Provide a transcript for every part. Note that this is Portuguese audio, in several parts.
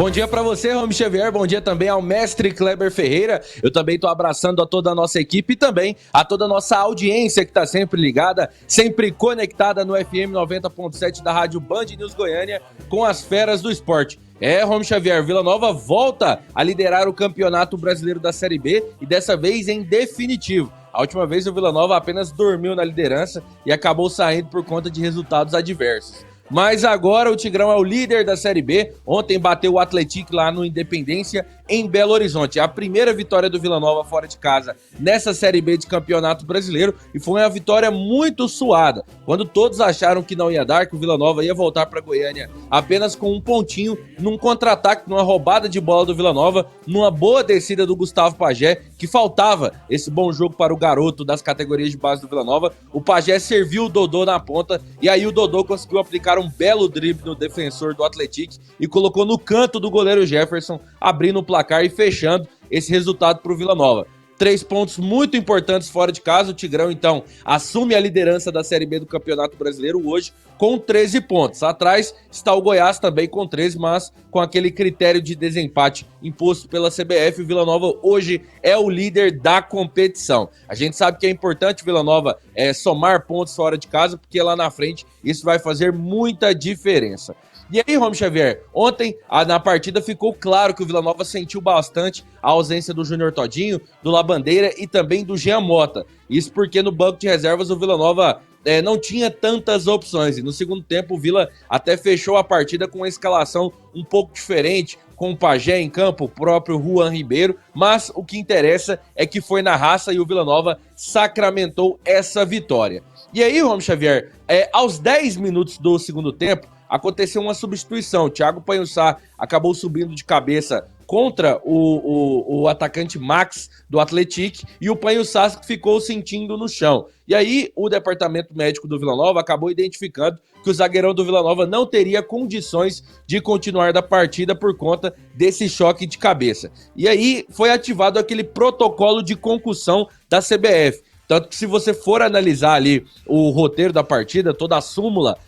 Bom dia para você, Romy Xavier. Bom dia também ao mestre Kleber Ferreira. Eu também estou abraçando a toda a nossa equipe e também a toda a nossa audiência que está sempre ligada, sempre conectada no FM 90.7 da Rádio Band News Goiânia com as feras do esporte. Romy Xavier, Vila Nova volta a liderar o Campeonato Brasileiro da Série B e dessa vez em definitivo. A última vez o Vila Nova apenas dormiu na liderança e acabou saindo por conta de resultados adversos. Mas agora o Tigrão é o líder da Série B. Ontem bateu o Atlético lá no Independência, em Belo Horizonte. A primeira vitória do Vila Nova fora de casa nessa Série B de Campeonato Brasileiro. E foi uma vitória muito suada. Quando todos acharam que não ia dar, que o Vila Nova ia voltar para Goiânia apenas com um pontinho, num contra-ataque, numa roubada de bola do Vila Nova, numa boa descida do Gustavo Pajé, que faltava esse bom jogo para o garoto das categorias de base do Vila Nova. O Pajé serviu o Dodô na ponta e aí o Dodô conseguiu aplicar um belo drible no defensor do Atlético e colocou no canto do goleiro Jefferson, abrindo o placar e fechando esse resultado para o Vila Nova. 3 pontos muito importantes fora de casa. O Tigrão, então, assume a liderança da Série B do Campeonato Brasileiro hoje com 13 pontos. Atrás está o Goiás também com 13, mas com aquele critério de desempate imposto pela CBF, o Vila Nova hoje é o líder da competição. A gente sabe que é importante o Vila Nova somar pontos fora de casa, porque lá na frente isso vai fazer muita diferença. E aí, Romy Xavier, ontem na partida ficou claro que o Vila Nova sentiu bastante a ausência do Júnior Todinho, do Labandeira e também do Jean Mota. Isso porque no banco de reservas o Vila Nova não tinha tantas opções. E no segundo tempo o Vila até fechou a partida com uma escalação um pouco diferente, com o Pajé em campo, o próprio Juan Ribeiro, mas o que interessa é que foi na raça e o Vila Nova sacramentou essa vitória. E aí, Romy Xavier, aos 10 minutos do segundo tempo, aconteceu uma substituição. O Thiago Panhussá acabou subindo de cabeça contra o atacante Max do Atlético e o Panhussá ficou sentindo no chão. E aí o departamento médico do Vila Nova acabou identificando que o zagueirão do Vila Nova não teria condições de continuar da partida por conta desse choque de cabeça. E aí foi ativado aquele protocolo de concussão da CBF. Tanto que se você for analisar ali o roteiro da partida, toda a súmula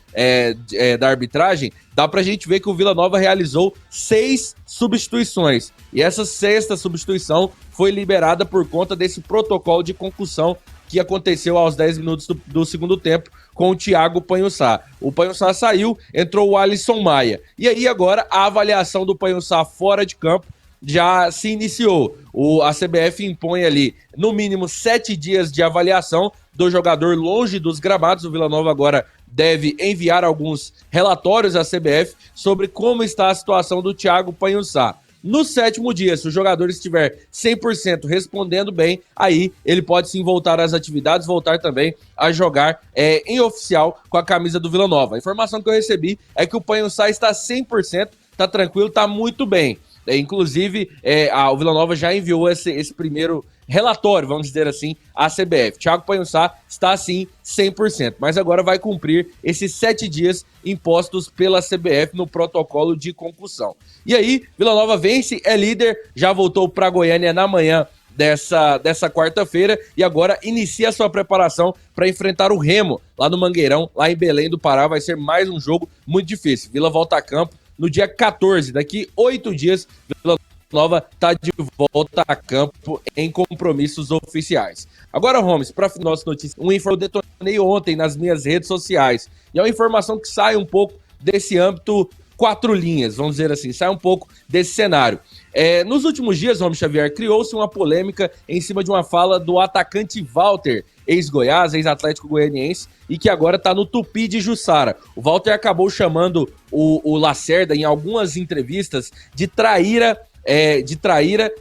da arbitragem, dá pra gente ver que o Vila Nova realizou 6 substituições. E essa 6ª substituição foi liberada por conta desse protocolo de concussão que aconteceu aos 10 minutos do segundo tempo com o Thiago Panhussá. O Panhussá saiu, entrou o Alisson Maia. E aí agora a avaliação do Panhussá fora de campo já se iniciou. A CBF impõe ali, no mínimo, 7 dias de avaliação do jogador longe dos gramados. O Vila Nova agora deve enviar alguns relatórios à CBF sobre como está a situação do Thiago Panhussá. No 7º dia, se o jogador estiver 100% respondendo bem, aí ele pode sim voltar às atividades, voltar também a jogar em oficial com a camisa do Vila Nova. A informação que eu recebi é que o Panhussá está 100%, está tranquilo, está muito bem. Inclusive, o Vila Nova já enviou esse primeiro relatório, vamos dizer assim, à CBF. Thiago Panhussá está, assim, 100%, mas agora vai cumprir esses 7 dias impostos pela CBF no protocolo de concussão. E aí, Vila Nova vence, é líder, já voltou para Goiânia na manhã dessa quarta-feira e agora inicia a sua preparação para enfrentar o Remo lá no Mangueirão, lá em Belém do Pará. Vai ser mais um jogo muito difícil. Vila volta a campo no dia 14, daqui 8 dias, Vila Nova está de volta a campo em compromissos oficiais. Agora, Holmes, para nossa notícia, uma informação que eu detonei ontem nas minhas redes sociais, e é uma informação que sai um pouco desse âmbito 4 linhas, vamos dizer assim, sai um pouco desse cenário. Nos últimos dias, Romy Xavier, criou-se uma polêmica em cima de uma fala do atacante Walter, ex-Goiás, ex-Atlético Goianiense, e que agora está no Tupi de Jussara. O Walter acabou chamando o Lacerda em algumas entrevistas de traíra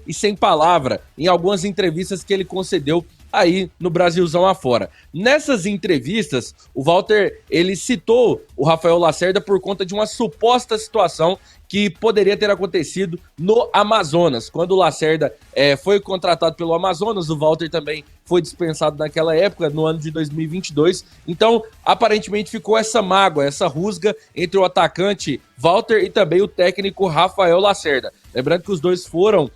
e sem palavra, em algumas entrevistas que ele concedeu aí no Brasilzão afora. Nessas entrevistas, o Walter, ele citou o Rafael Lacerda por conta de uma suposta situação que poderia ter acontecido no Amazonas. Quando o Lacerda foi contratado pelo Amazonas, o Walter também foi dispensado naquela época, no ano de 2022. Então, aparentemente ficou essa mágoa, essa rusga entre o atacante Walter e também o técnico Rafael Lacerda. Lembrando que os dois foram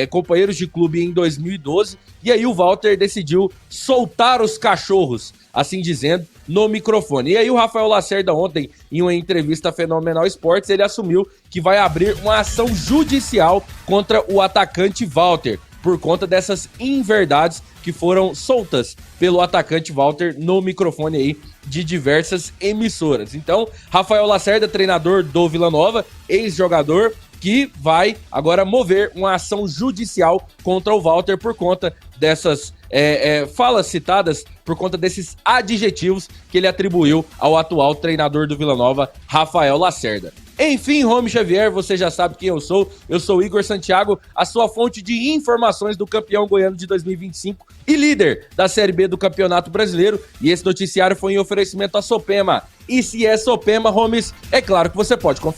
companheiros de clube em 2012, e aí o Walter decidiu soltar os cachorros, assim dizendo, no microfone. E aí o Rafael Lacerda ontem, em uma entrevista Fenomenal Esportes, ele assumiu que vai abrir uma ação judicial contra o atacante Walter, por conta dessas inverdades que foram soltas pelo atacante Walter no microfone aí de diversas emissoras. Então, Rafael Lacerda, treinador do Vila Nova, ex-jogador, que vai agora mover uma ação judicial contra o Walter por conta dessas falas citadas, por conta desses adjetivos que ele atribuiu ao atual treinador do Vila Nova, Rafael Lacerda. Enfim, Romy Xavier, você já sabe quem eu sou Igor Santiago, a sua fonte de informações do campeão goiano de 2025 e líder da Série B do Campeonato Brasileiro, e esse noticiário foi em oferecimento à Sopema. E se é Sopema, Romes, é claro que você pode confiar.